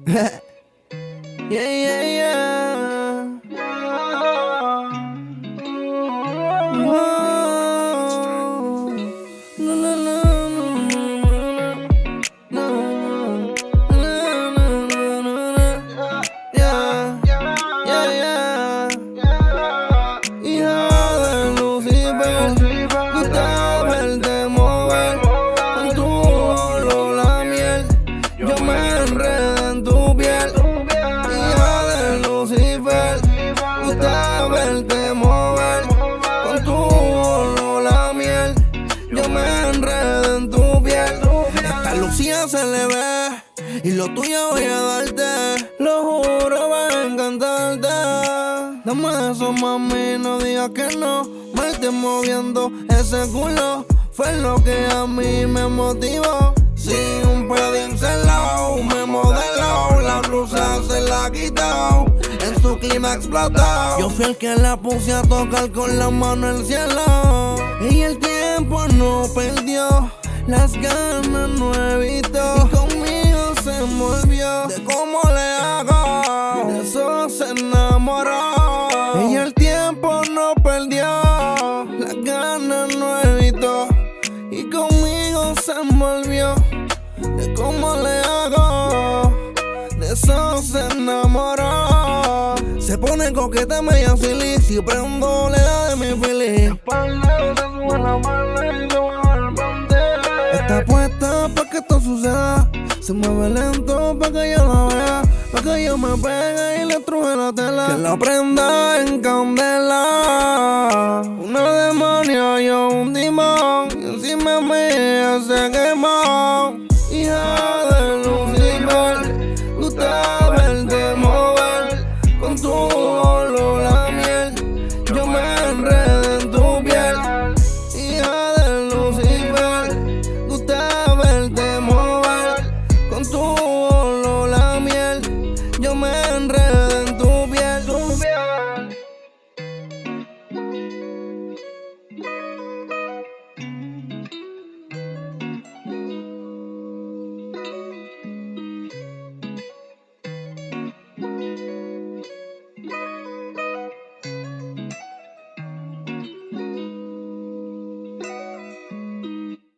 Yeah, yeah, yeah. Oh, no, no, no, no, no, yeah, yeah, yeah. Hija de Lucifer, gusta verte mover con tu olor a miel. Yo me enredo en tu piel. Hija de Lucifer, gusta verte mover con tu olor a miel. Yo me enredo en tu piel. Esta Lucía se le ve y lo tuyo voy a darte. Lo juro, va a encantarte. Dame eso, mami, no digas que no. Me estés moviendo ese culo. Fue lo que a mí me motivó. Sin un pedín celado, me modeló. La blusa se la quitó. En su clima explotó. Yo fui el que la puse a tocar con la mano el cielo. Y el tiempo no perdió. Las ganas no evitó. Y conmigo se envolvió. De cómo le hago, de eso se enamoró. Y el tiempo no perdió. Las ganas no evitó. Y conmigo se envolvió. De cómo le hago, de eso se enamoró. Se pone coqueta media silly. Si prendo le da de mi feliz. Está puesta pa' que esto suceda. Se mueve lento pa' que yo la vea. Pa' que yo me pegue y le truje la tela. Que la prenda en candela. Una demonia, yo un dimón. Y encima mía se quemó. Hija